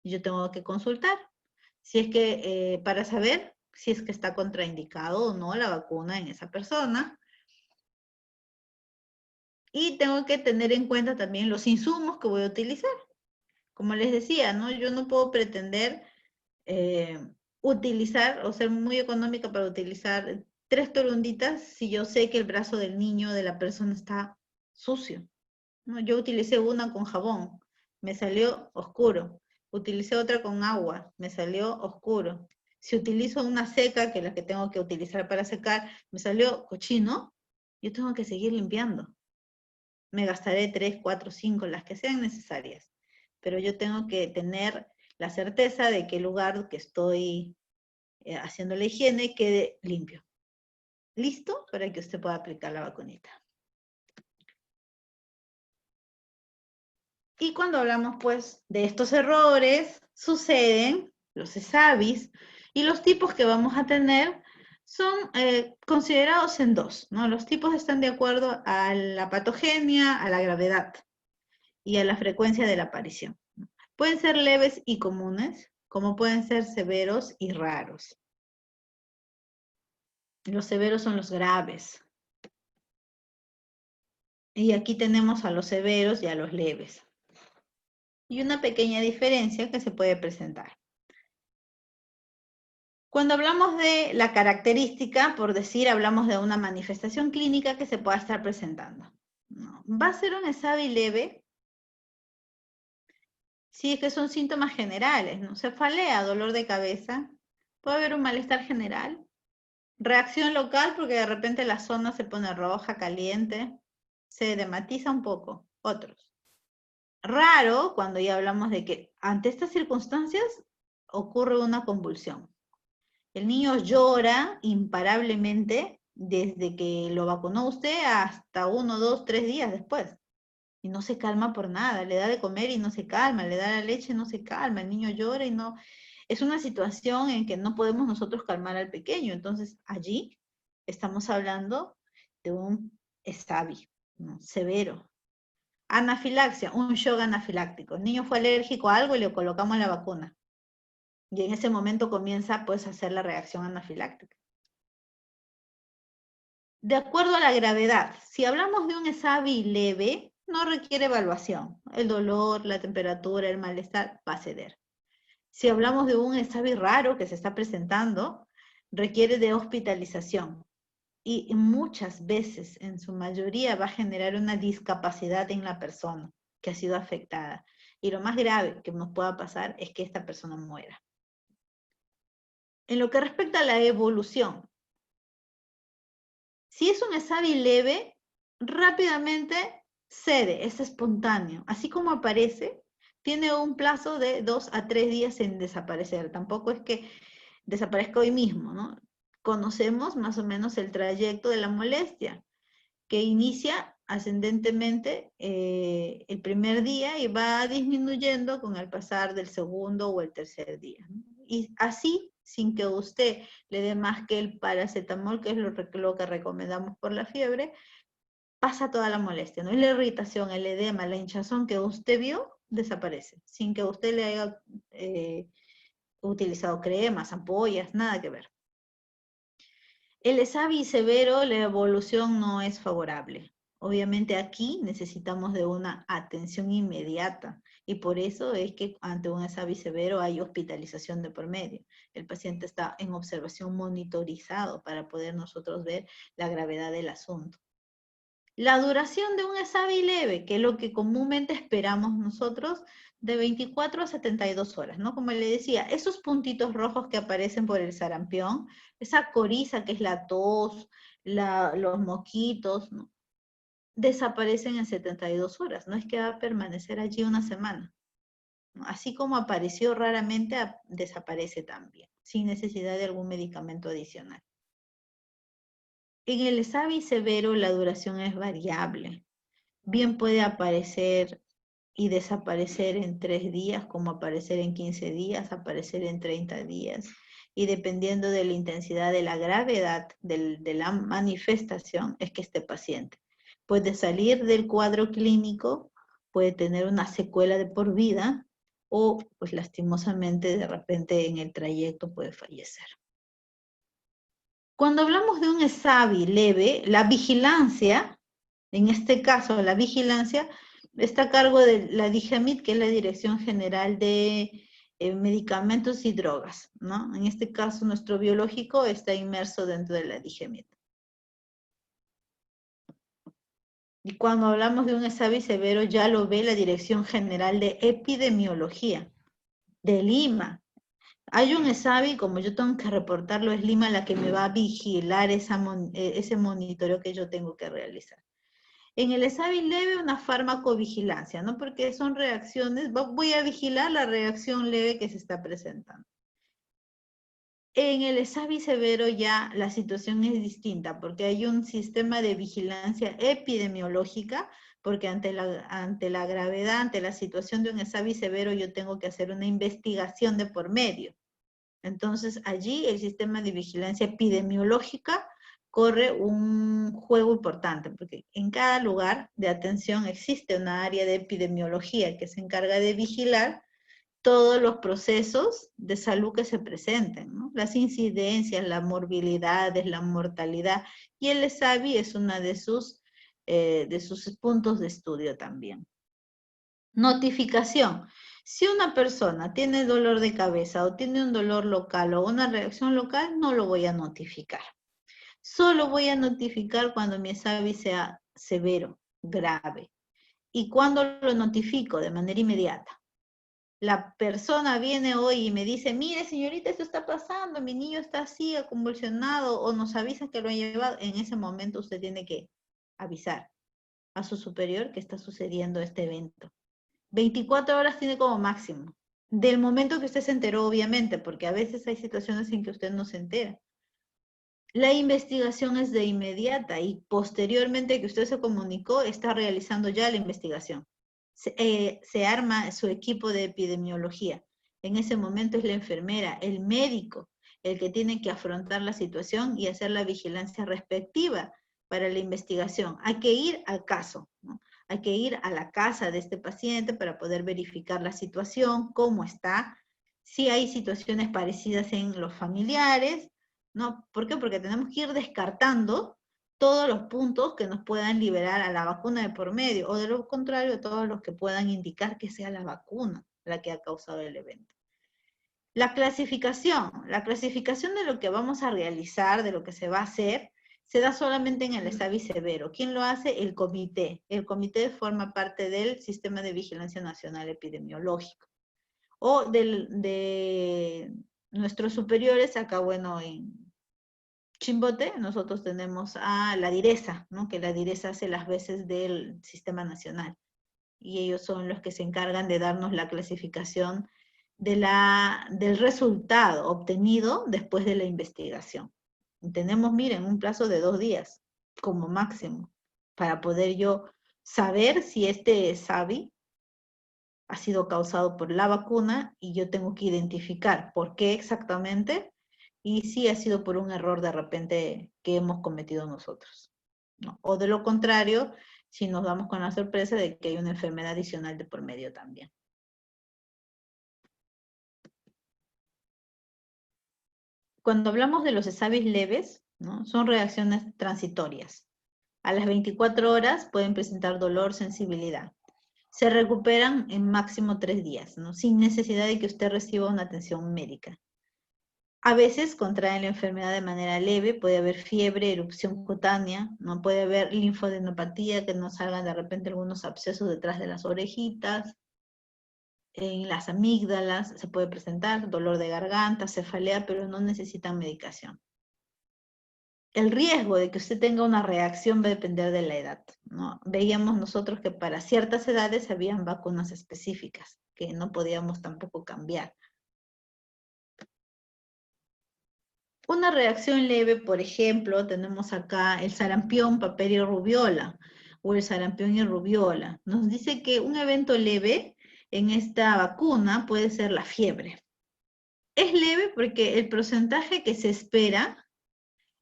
Yo tengo que consultar si es que para saber si es que está contraindicado o no la vacuna en esa persona. Y tengo que tener en cuenta también los insumos que voy a utilizar. Como les decía, ¿no? Yo no puedo pretender utilizar o ser muy económica para utilizar 3 torunditas si yo sé que el brazo del niño, de la persona, está sucio, ¿no? Yo utilicé una con jabón, me salió oscuro. Utilicé otra con agua, me salió oscuro. Si utilizo una seca, que es la que tengo que utilizar para secar, me salió cochino, yo tengo que seguir limpiando. Me gastaré 3, 4, 5, las que sean necesarias. Pero yo tengo que tener la certeza de que el lugar que estoy haciendo la higiene quede limpio. ¿Listo? Para que usted pueda aplicar la vacunita. Y cuando hablamos, pues, de estos errores, suceden los ESAVIs, y los tipos que vamos a tener son considerados en 2, ¿no? Los tipos están de acuerdo a la patogenia, a la gravedad y a la frecuencia de la aparición. Pueden ser leves y comunes, como pueden ser severos y raros. Los severos son los graves. Y aquí tenemos a los severos y a los leves. Y una pequeña diferencia que se puede presentar. Cuando hablamos de la característica, por decir, hablamos de una manifestación clínica que se pueda estar presentando. No. Va a ser un ESAVI leve si es que son síntomas generales, ¿no? Cefalea, dolor de cabeza, puede haber un malestar general, reacción local porque de repente la zona se pone roja, caliente, se edematiza un poco, otros. Raro cuando ya hablamos de que ante estas circunstancias ocurre una convulsión. El niño llora imparablemente desde que lo vacunó usted hasta 1, 2, 3 días después. Y no se calma por nada. Le da de comer y no se calma. Le da la leche y no se calma. El niño llora y no... Es una situación en que no podemos nosotros calmar al pequeño. Entonces, allí estamos hablando de un ESAVI, ¿no? Severo. Anafilaxia, un shock anafiláctico. El niño fue alérgico a algo y le colocamos la vacuna. Y en ese momento comienza pues a hacer la reacción anafiláctica. De acuerdo a la gravedad, si hablamos de un ESAVI leve, no requiere evaluación. El dolor, la temperatura, el malestar va a ceder. Si hablamos de un ESAVI raro que se está presentando, requiere de hospitalización. Y muchas veces, en su mayoría, va a generar una discapacidad en la persona que ha sido afectada. Y lo más grave que nos pueda pasar es que esta persona muera. En lo que respecta a la evolución, si es un ESAVI leve, rápidamente cede, es espontáneo. Así como aparece, tiene un plazo de 2 a 3 días en desaparecer. Tampoco es que desaparezca hoy mismo, ¿no? Conocemos más o menos el trayecto de la molestia, que inicia ascendentemente el primer día y va disminuyendo con el pasar del segundo o el tercer día, ¿no? Y así, sin que usted le dé más que el paracetamol, que es lo que recomendamos por la fiebre, pasa toda la molestia, ¿no? Y la irritación, el edema, la hinchazón que usted vio, desaparece, sin que usted le haya utilizado cremas, ampollas, nada que ver. El ESAVI severo, la evolución no es favorable. Obviamente aquí necesitamos de una atención inmediata y por eso es que ante un ESAVI severo hay hospitalización de por medio. El paciente está en observación monitorizado para poder nosotros ver la gravedad del asunto. La duración de un ESAVI leve, que es lo que comúnmente esperamos nosotros, de 24 a 72 horas, ¿no? Como le decía, esos puntitos rojos que aparecen por el sarampión, esa coriza que es la tos, los moquitos, ¿no? Desaparecen en 72 horas, no es que va a permanecer allí una semana, ¿no? Así como apareció raramente, desaparece también, sin necesidad de algún medicamento adicional. En el ESAVI severo la duración es variable. Bien puede aparecer y desaparecer en 3 días, como aparecer en 15 días, aparecer en 30 días. Y dependiendo de la intensidad de la gravedad de la manifestación, es que este paciente puede salir del cuadro clínico, puede tener una secuela de por vida, o pues lastimosamente de repente en el trayecto puede fallecer. Cuando hablamos de un ESAVI leve, la vigilancia, en este caso la vigilancia, está a cargo de la DIGEMIT, que es la Dirección General de medicamentos y drogas, ¿no? En este caso, nuestro biológico está inmerso dentro de la digemia. Y cuando hablamos de un ESAVI severo, ya lo ve la Dirección General de Epidemiología de Lima. Hay un ESAVI, como yo tengo que reportarlo, es Lima la que me va a vigilar ese monitoreo que yo tengo que realizar. En el ESAVI leve, una farmacovigilancia, ¿no? Porque son reacciones, voy a vigilar la reacción leve que se está presentando. En el ESAVI severo ya la situación es distinta, porque hay un sistema de vigilancia epidemiológica, porque ante la gravedad, ante la situación de un ESAVI severo, yo tengo que hacer una investigación de por medio. Entonces, allí el sistema de vigilancia epidemiológica corre un juego importante, porque en cada lugar de atención existe una área de epidemiología que se encarga de vigilar todos los procesos de salud que se presenten, ¿no? Las incidencias, las morbilidades, la mortalidad, y el ESAVI es uno de sus puntos de estudio también. Notificación. Si una persona tiene dolor de cabeza o tiene un dolor local o una reacción local, no lo voy a notificar. Solo voy a notificar cuando mi ESAVI sea severo, grave. ¿Y cuando lo notifico? De manera inmediata. La persona viene hoy y me dice, mire señorita, esto está pasando, mi niño está así, convulsionado, o nos avisa que lo han llevado. En ese momento usted tiene que avisar a su superior que está sucediendo este evento. 24 horas tiene como máximo. Del momento que usted se enteró, obviamente, porque a veces hay situaciones en que usted no se entera. La investigación es de inmediata y posteriormente que usted se comunicó, está realizando ya la investigación. Se arma su equipo de epidemiología. En ese momento es la enfermera, el médico, el que tiene que afrontar la situación y hacer la vigilancia respectiva para la investigación. Hay que ir al caso, ¿no? Hay que ir a la casa de este paciente para poder verificar la situación, cómo está, si hay situaciones parecidas en los familiares, ¿no? ¿Por qué? Porque tenemos que ir descartando todos los puntos que nos puedan liberar a la vacuna de por medio, o de lo contrario, todos los que puedan indicar que sea la vacuna la que ha causado el evento. La clasificación de lo que vamos a realizar, de lo que se va a hacer, se da solamente en el ESAVI severo. ¿Quién lo hace? El comité. El comité forma parte del Sistema de Vigilancia Nacional Epidemiológico. O de nuestros superiores, acá, bueno, en Chimbote, nosotros tenemos a la DIRESA, ¿no? Que la DIRESA hace las veces del Sistema Nacional. Y ellos son los que se encargan de darnos la clasificación del resultado obtenido después de la investigación. Tenemos, miren, un plazo de 2 días como máximo para poder yo saber si este SAVI ha sido causado por la vacuna y yo tengo que identificar por qué exactamente y si ha sido por un error de repente que hemos cometido nosotros, ¿no? O de lo contrario, si nos damos con la sorpresa de que hay una enfermedad adicional de por medio también. Cuando hablamos de los ESAVIs leves, ¿no? Son reacciones transitorias. A las 24 horas pueden presentar dolor, sensibilidad. Se recuperan en máximo 3 días, ¿no? Sin necesidad de que usted reciba una atención médica. A veces contraen la enfermedad de manera leve, puede haber fiebre, erupción cutánea, ¿no? Puede haber linfoadenopatía, que nos salgan de repente algunos abscesos detrás de las orejitas, en las amígdalas se puede presentar dolor de garganta, cefalea, pero no necesitan medicación. El riesgo de que usted tenga una reacción va a depender de la edad, ¿no? Veíamos nosotros que para ciertas edades habían vacunas específicas que no podíamos tampoco cambiar. Una reacción leve, por ejemplo, tenemos acá el sarampión, papel y rubiola, o el sarampión y rubiola. Nos dice que un evento leve en esta vacuna puede ser la fiebre. Es leve porque el porcentaje que se espera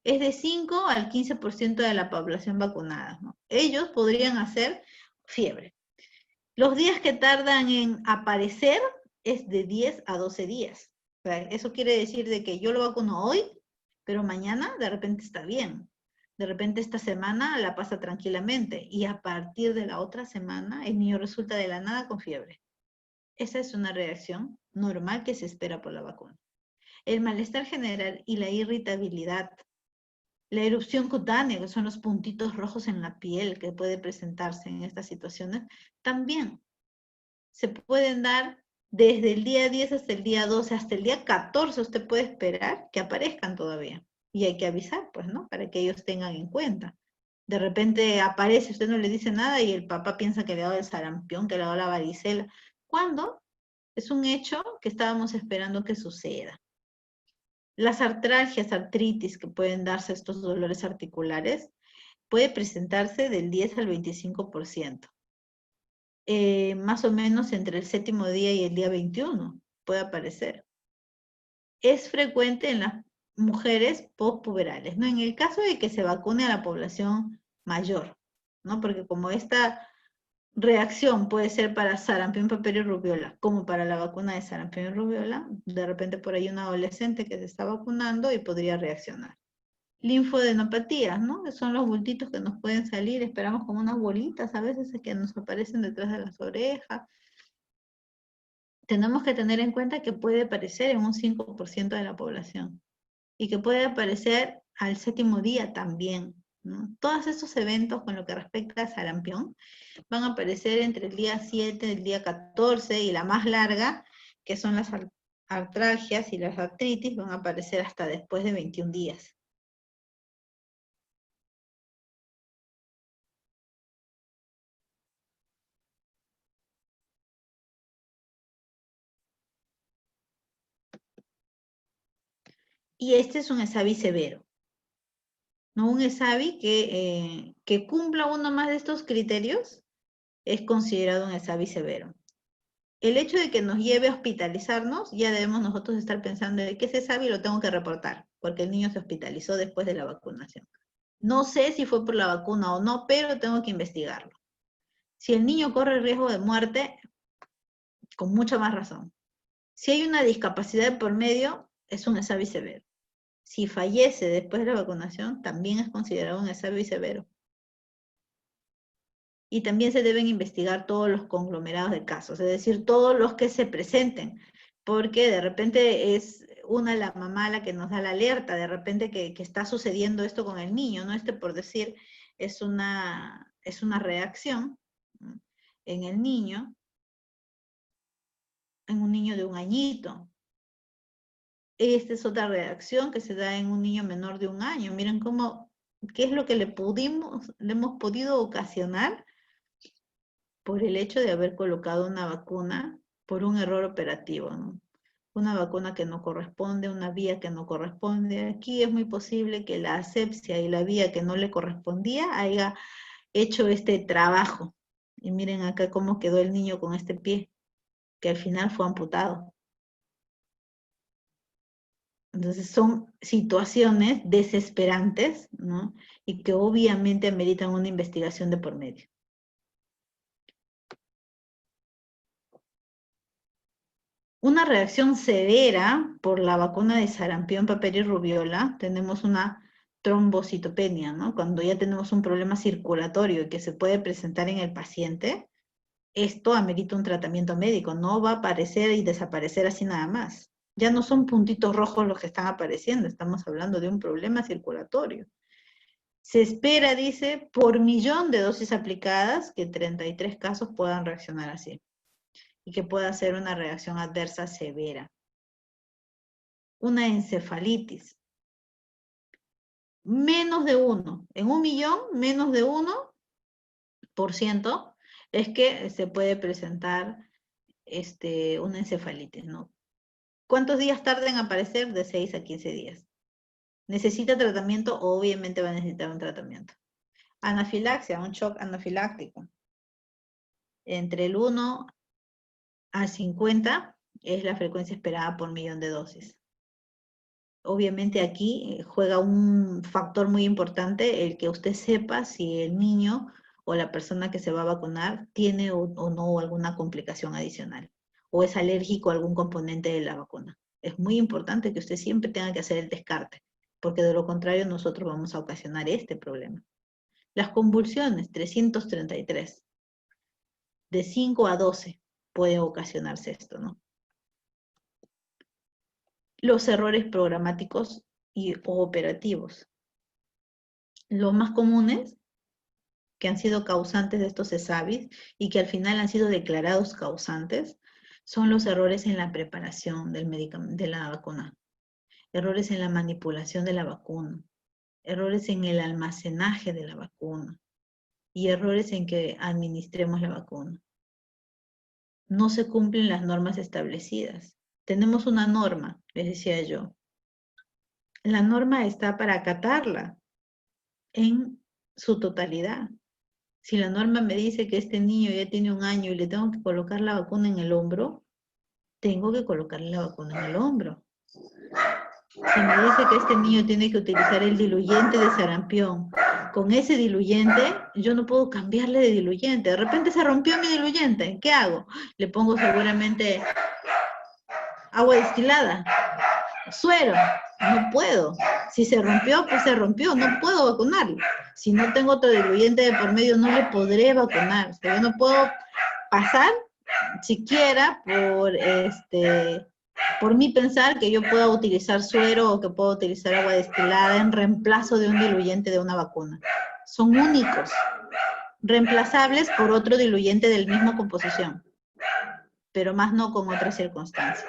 es de 5 al 15% de la población vacunada, ¿no? Ellos podrían hacer fiebre. Los días que tardan en aparecer es de 10 a 12 días. O sea, eso quiere decir de que yo lo vacuno hoy, pero mañana de repente está bien. De repente esta semana la pasa tranquilamente y a partir de la otra semana el niño resulta de la nada con fiebre. Esa es una reacción normal que se espera por la vacuna. El malestar general y la irritabilidad, la erupción cutánea, que son los puntitos rojos en la piel que puede presentarse en estas situaciones, también se pueden dar desde el día 10 hasta el día 12, hasta el día 14 usted puede esperar que aparezcan todavía. Y hay que avisar, pues, ¿no? Para que ellos tengan en cuenta. De repente aparece, usted no le dice nada y el papá piensa que le ha dado el sarampión, que le ha dado la varicela. ¿Cuándo? Es un hecho que estábamos esperando que suceda. Las artralgias, artritis que pueden darse estos dolores articulares, puede presentarse del 10 al 25%. Más o menos entre el 7º día y el día 21 puede aparecer. Es frecuente en las mujeres postpuberales, ¿no? En el caso de que se vacune a la población mayor, ¿no? Porque como esta reacción puede ser para sarampión, papeles y rubiola, como para la vacuna de sarampión y rubiola, de repente por ahí un adolescente que se está vacunando y podría reaccionar. Linfodenopatías, ¿no? Que son los bultitos que nos pueden salir, esperamos como unas bolitas a veces que nos aparecen detrás de las orejas. Tenemos que tener en cuenta que puede aparecer en un 5% de la población y que puede aparecer al 7º día también, ¿no? Todos estos eventos con lo que respecta a sarampión van a aparecer entre el día 7, el día 14 y la más larga, que son las artralgias y las artritis, van a aparecer hasta después de 21 días. Y este es un ESAVI severo, ¿no? Un ESAVI que cumpla uno más de estos criterios es considerado un ESAVI severo. El hecho de que nos lleve a hospitalizarnos, ya debemos nosotros estar pensando de que ese ESAVI lo tengo que reportar, porque el niño se hospitalizó después de la vacunación. No sé si fue por la vacuna o no, pero tengo que investigarlo. Si el niño corre riesgo de muerte, con mucha más razón. Si hay una discapacidad por medio, es un ESAVI severo. Si fallece después de la vacunación, también es considerado un ESAVI severo. Y también se deben investigar todos los conglomerados de casos, es decir, todos los que se presenten, porque de repente es una la mamá la que nos da la alerta, de repente que está sucediendo esto con el niño, ¿no? Por decir, es una reacción en el niño, en un niño de 1 añito. Esta es otra reacción que se da en un niño menor de 1 año. Miren qué es lo que le hemos podido ocasionar por el hecho de haber colocado una vacuna por un error operativo, ¿no? Una vacuna que no corresponde, una vía que no corresponde. Aquí es muy posible que la asepsia y la vía que no le correspondía haya hecho este trabajo. Y miren acá cómo quedó el niño con este pie, que al final fue amputado. Entonces son situaciones desesperantes, ¿no? Y que obviamente ameritan una investigación de por medio. Una reacción severa por la vacuna de sarampión, papel y rubiola, tenemos una trombocitopenia, ¿no? Cuando ya tenemos un problema circulatorio que se puede presentar en el paciente, esto amerita un tratamiento médico, no va a aparecer y desaparecer así nada más. Ya no son puntitos rojos los que están apareciendo, estamos hablando de un problema circulatorio. Se espera, dice, por 1.000.000 de dosis aplicadas, que 33 casos puedan reaccionar así y que pueda ser una reacción adversa severa. Una encefalitis. Menos de 1. En 1.000.000, menos de 1% es que se puede presentar una encefalitis, ¿no? ¿Cuántos días tarda en aparecer? De 6 a 15 días. ¿Necesita tratamiento? Obviamente va a necesitar un tratamiento. Anafilaxia, un shock anafiláctico. Entre el 1 a 50 es la frecuencia esperada por 1.000.000 de dosis. Obviamente aquí juega un factor muy importante el que usted sepa si el niño o la persona que se va a vacunar tiene o no alguna complicación adicional o es alérgico a algún componente de la vacuna. Es muy importante que usted siempre tenga que hacer el descarte, porque de lo contrario nosotros vamos a ocasionar este problema. Las convulsiones, 333, de 5 a 12. puede ocasionarse esto, ¿no? Los errores programáticos o operativos. Los más comunes, que han sido causantes de estos ESAVIS y que al final han sido declarados causantes, son los errores en la preparación de la vacuna, errores en la manipulación de la vacuna, errores en el almacenaje de la vacuna y errores en que administremos la vacuna. No se cumplen las normas establecidas. Tenemos una norma, les decía yo. La norma está para acatarla en su totalidad. Si la norma me dice que este niño ya tiene 1 año y le tengo que colocar la vacuna en el hombro, tengo que colocarle la vacuna en el hombro. Si me dice que este niño tiene que utilizar el diluyente de sarampión, con ese diluyente, yo no puedo cambiarle de diluyente. De repente se rompió mi diluyente, ¿qué hago? Le pongo seguramente agua destilada, suero, no puedo. Si se rompió, pues se rompió, no puedo vacunarlo. Si no tengo otro diluyente de por medio, no le podré vacunar. O sea, yo no puedo pasar siquiera por mí pensar que yo pueda utilizar suero o que pueda utilizar agua destilada en reemplazo de un diluyente de una vacuna. Son únicos, reemplazables por otro diluyente del mismo composición, pero más no con otras circunstancias.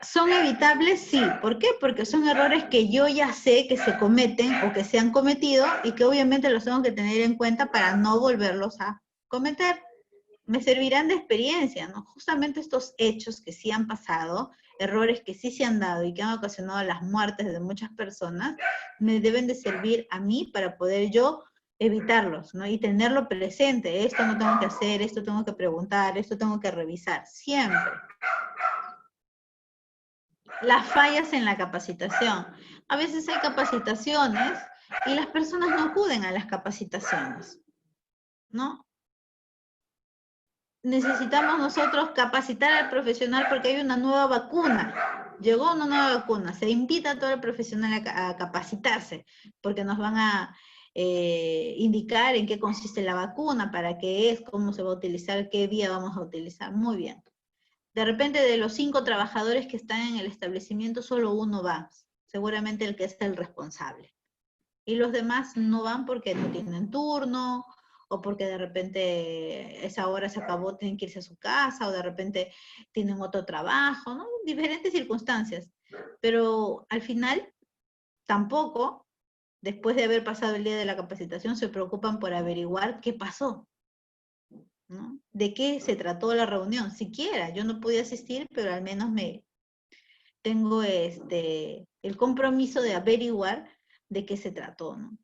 ¿Son evitables? Sí. ¿Por qué? Porque son errores que yo ya sé que se cometen o que se han cometido y que obviamente los tengo que tener en cuenta para no volverlos a cometer. Me servirán de experiencia, ¿no? Justamente estos hechos que sí han pasado, errores que sí se han dado y que han ocasionado las muertes de muchas personas, me deben de servir a mí para poder yo evitarlos, ¿no? Y tenerlo presente. Esto no tengo que hacer, esto tengo que preguntar, esto tengo que revisar, siempre. Las fallas en la capacitación. A veces hay capacitaciones y las personas no acuden a las capacitaciones, ¿no? Necesitamos nosotros capacitar al profesional porque hay una nueva vacuna. Llegó una nueva vacuna. Se invita a todo el profesional a capacitarse porque nos van a indicar en qué consiste la vacuna, para qué es, cómo se va a utilizar, qué día vamos a utilizar. Muy bien. De repente de los 5 trabajadores que están en el establecimiento, solo uno va. Seguramente el que es el responsable. Y los demás no van porque no tienen turno, o porque de repente esa hora se acabó, tienen que irse a su casa, o de repente tienen otro trabajo, ¿no? Diferentes circunstancias. Pero al final, tampoco, después de haber pasado el día de la capacitación, se preocupan por averiguar qué pasó, ¿no? ¿De qué se trató la reunión? Siquiera, yo no pude asistir, pero al menos tengo el compromiso de averiguar de qué se trató, ¿no?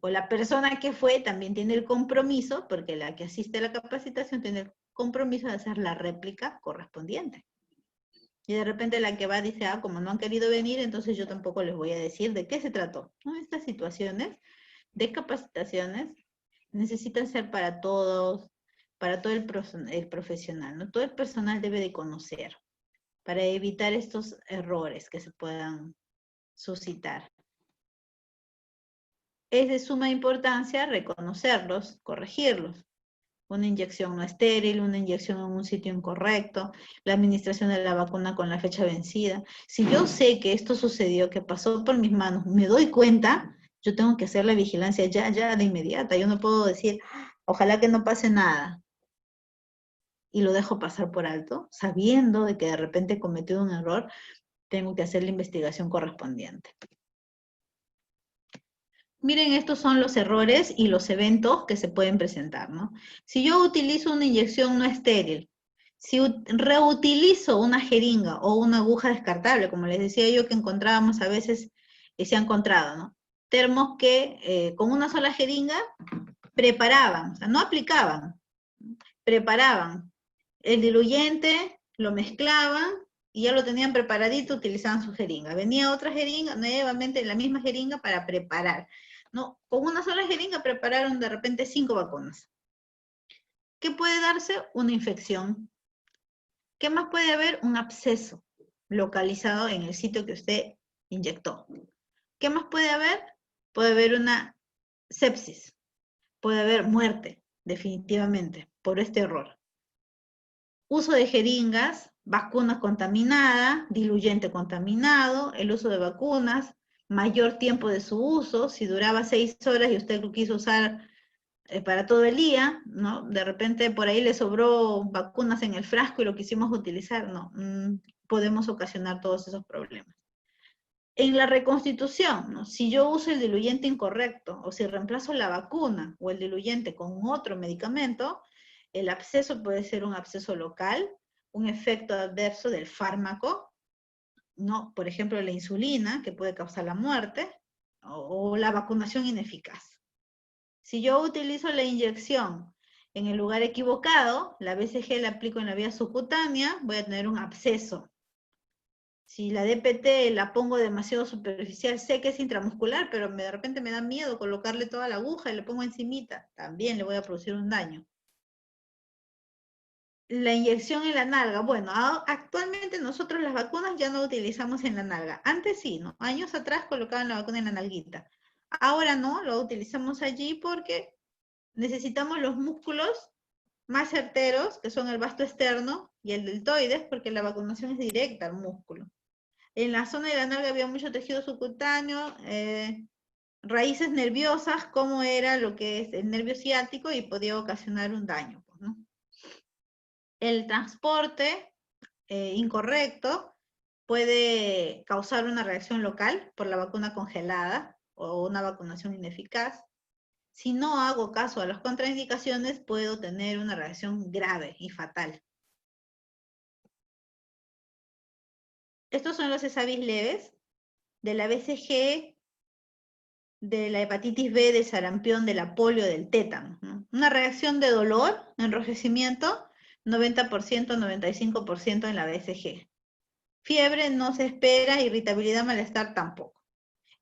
O la persona que fue también tiene el compromiso, porque la que asiste a la capacitación tiene el compromiso de hacer la réplica correspondiente. Y de repente la que va dice, ah, como no han querido venir, entonces yo tampoco les voy a decir de qué se trató, ¿no? Estas situaciones de capacitaciones necesitan ser para todos, para todo el profesional, ¿no? Todo el personal debe de conocer para evitar estos errores que se puedan suscitar. Es de suma importancia reconocerlos, corregirlos. Una inyección no estéril, una inyección en un sitio incorrecto, la administración de la vacuna con la fecha vencida. Si yo sé que esto sucedió, que pasó por mis manos, me doy cuenta, yo tengo que hacer la vigilancia ya de inmediata. Yo no puedo decir, ojalá que no pase nada, y lo dejo pasar por alto, sabiendo de que de repente he cometido un error, tengo que hacer la investigación correspondiente. Miren, estos son los errores y los eventos que se pueden presentar, ¿no? Si yo utilizo una inyección no estéril, si reutilizo una jeringa o una aguja descartable, como les decía yo que encontrábamos a veces, se ha encontrado, ¿no? Termos que con una sola jeringa preparaban, o sea, no aplicaban, preparaban el diluyente, lo mezclaban y ya lo tenían preparadito, utilizaban su jeringa. Venía otra jeringa, nuevamente la misma jeringa para preparar. No, con una sola jeringa prepararon de repente 5 vacunas. ¿Qué puede darse? Una infección. ¿Qué más puede haber? Un absceso localizado en el sitio que usted inyectó. ¿Qué más puede haber? Puede haber una sepsis. Puede haber muerte, definitivamente, por este error. Uso de jeringas, vacuna contaminada, diluyente contaminado, el uso de vacunas, mayor tiempo de su uso, si duraba 6 horas y usted lo quiso usar para todo el día, ¿no? De repente por ahí le sobró vacunas en el frasco y lo quisimos utilizar, no, podemos ocasionar todos esos problemas. En la reconstitución, ¿no? Si yo uso el diluyente incorrecto o si reemplazo la vacuna o el diluyente con otro medicamento, el absceso puede ser un absceso local, un efecto adverso del fármaco, ¿no? Por ejemplo, la insulina, que puede causar la muerte, o la vacunación ineficaz. Si yo utilizo la inyección en el lugar equivocado, la BCG la aplico en la vía subcutánea, voy a tener un absceso. Si la DPT la pongo demasiado superficial, sé que es intramuscular, pero de repente me da miedo colocarle toda la aguja y le pongo encimita, también le voy a producir un daño. La inyección en la nalga, bueno, actualmente nosotros las vacunas ya no utilizamos en la nalga. Antes sí, ¿no? Años atrás colocaban la vacuna en la nalguita. Ahora no, lo utilizamos allí porque necesitamos los músculos más certeros, que son el vasto externo y el deltoides, porque la vacunación es directa al músculo. En la zona de la nalga había mucho tejido subcutáneo, raíces nerviosas, como era lo que es el nervio ciático, y podía ocasionar un daño, pues, ¿no? El transporte incorrecto puede causar una reacción local por la vacuna congelada o una vacunación ineficaz. Si no hago caso a las contraindicaciones, puedo tener una reacción grave y fatal. Estos son los ESAVIS leves de la BCG, de la hepatitis B, del sarampión, de la polio, del tétano, ¿no? Una reacción de dolor, enrojecimiento, 90%, 95% en la BCG. Fiebre no se espera, irritabilidad, malestar tampoco.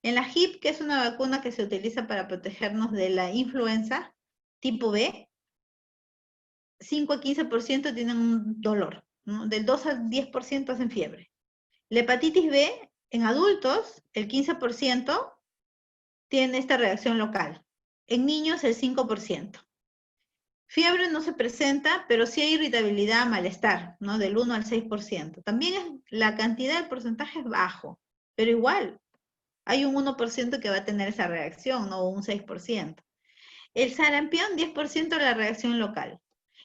En la HIP, que es una vacuna que se utiliza para protegernos de la influenza tipo B, 5 a 15% tienen un dolor, ¿no? Del 2 al 10% hacen fiebre. La hepatitis B, en adultos, el 15% tiene esta reacción local. En niños, el 5%. Fiebre no se presenta, pero sí hay irritabilidad, malestar, ¿no? Del 1 al 6%. También la cantidad, el porcentaje es bajo, pero igual, hay un 1% que va a tener esa reacción, ¿no? O un 6%. El sarampión, 10% de la reacción local.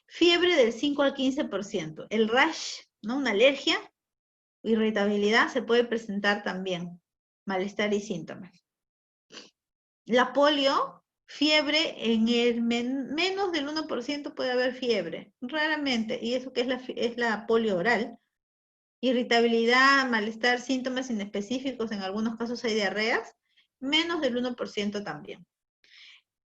Fiebre del 5 al 15%. El rash, ¿no? Una alergia, irritabilidad se puede presentar también. Malestar y síntomas. La polio, fiebre, en el menos del 1% puede haber fiebre, raramente, y eso que es la polio oral. Irritabilidad, malestar, síntomas inespecíficos, en algunos casos hay diarreas, menos del 1% también.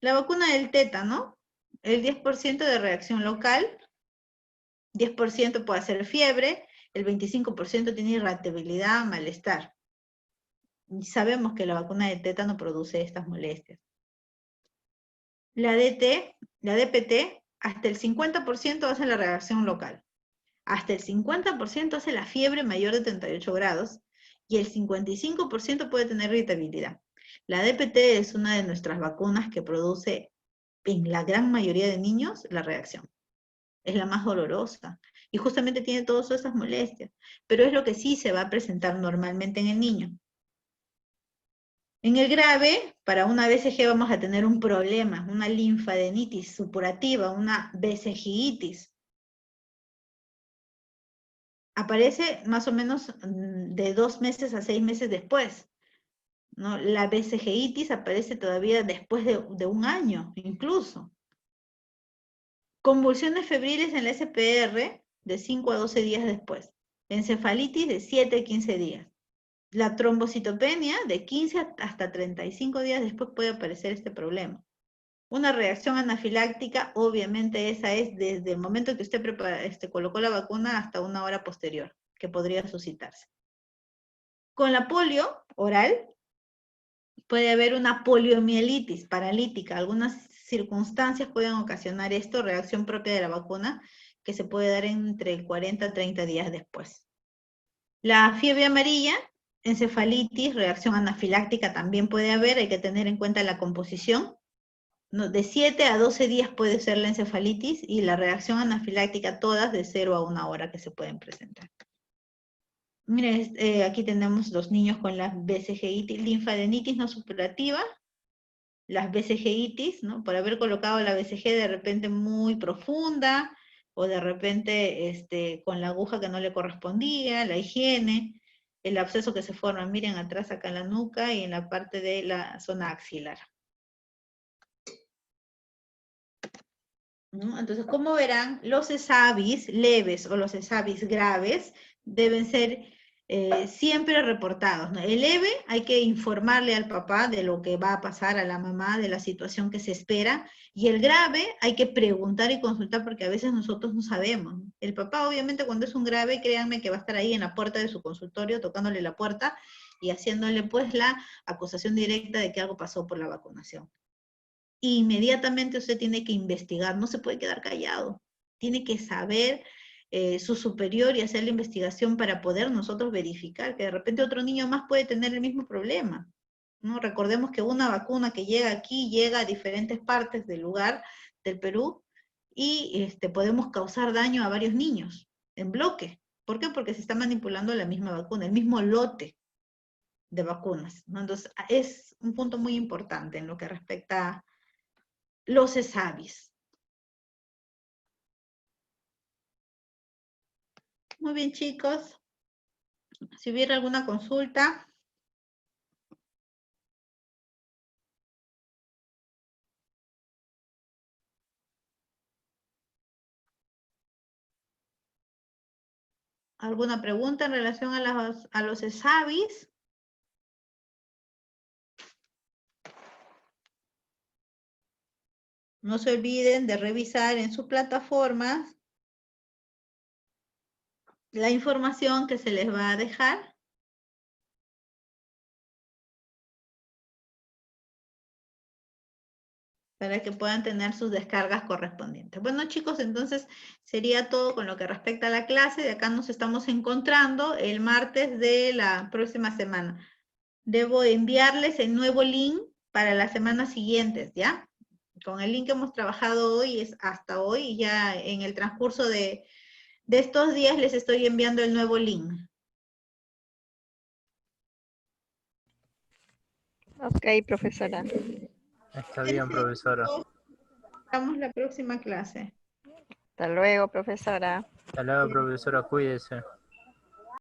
La vacuna del tétano, el 10% de reacción local, 10% puede hacer fiebre, el 25% tiene irritabilidad, malestar. Y sabemos que la vacuna del tétano produce estas molestias. La DPT, hasta el 50% hace la reacción local. Hasta el 50% hace la fiebre mayor de 38 grados y el 55% puede tener irritabilidad. La DPT es una de nuestras vacunas que produce en la gran mayoría de niños la reacción. Es la más dolorosa y justamente tiene todas esas molestias, pero es lo que sí se va a presentar normalmente en el niño. En el grave, para una BCG vamos a tener un problema, una linfadenitis supurativa, una BCGitis. Aparece más o menos de 2 meses a 6 meses después, ¿no? La BCGitis aparece todavía después de un año, incluso. Convulsiones febriles en la SPR de 5 a 12 días después. Encefalitis de 7 a 15 días. La trombocitopenia, de 15 hasta 35 días después puede aparecer este problema. Una reacción anafiláctica, obviamente esa es desde el momento que usted colocó la vacuna hasta una hora posterior, que podría suscitarse. Con la polio oral, puede haber una poliomielitis paralítica. Algunas circunstancias pueden ocasionar esto, reacción propia de la vacuna, que se puede dar entre 40 a 30 días después. La fiebre amarilla, encefalitis, reacción anafiláctica también puede haber, hay que tener en cuenta la composición, No, de 7 a 12 días puede ser la encefalitis y la reacción anafiláctica todas de 0 a 1 hora que se pueden presentar. Miren, aquí tenemos los niños con la BCG-itis, linfadenitis no supurativa, las BCG-itis, ¿no? Por haber colocado la BCG de repente muy profunda, o de repente con la aguja que no le correspondía, la higiene, el absceso que se forma, miren atrás acá en la nuca y en la parte de la zona axilar. ¿No? Entonces, como verán, los ESAVIS leves o los ESAVIS graves deben ser siempre reportados, ¿no? El leve hay que informarle al papá de lo que va a pasar, a la mamá, de la situación que se espera, y el grave hay que preguntar y consultar porque a veces nosotros no sabemos. El papá obviamente cuando es un grave, créanme que va a estar ahí en la puerta de su consultorio tocándole la puerta y haciéndole pues la acusación directa de que algo pasó por la vacunación. Inmediatamente usted tiene que investigar, no se puede quedar callado, tiene que saber su superior y hacer la investigación para poder nosotros verificar que de repente otro niño más puede tener el mismo problema, ¿no? Recordemos que una vacuna que llega aquí, llega a diferentes partes del lugar del Perú y podemos causar daño a varios niños en bloque. ¿Por qué? Porque se está manipulando la misma vacuna, el mismo lote de vacunas, ¿no? Entonces, es un punto muy importante en lo que respecta a los ESAVIS. Muy bien, chicos. Si hubiera alguna consulta. ¿Alguna pregunta en relación a los ESAVIS? No se olviden de revisar en sus plataformas la información que se les va a dejar. Para que puedan tener sus descargas correspondientes. Bueno, chicos, entonces sería todo con lo que respecta a la clase. De acá nos estamos encontrando el martes de la próxima semana. Debo enviarles el nuevo link para las semanas siguientes, ¿ya? Con el link que hemos trabajado hoy, es hasta hoy, y ya en el transcurso de estos días les estoy enviando el nuevo link. Ok, profesora. Está bien, profesora. Vamos la próxima clase. Hasta luego, profesora. Hasta luego, profesora, cuídese.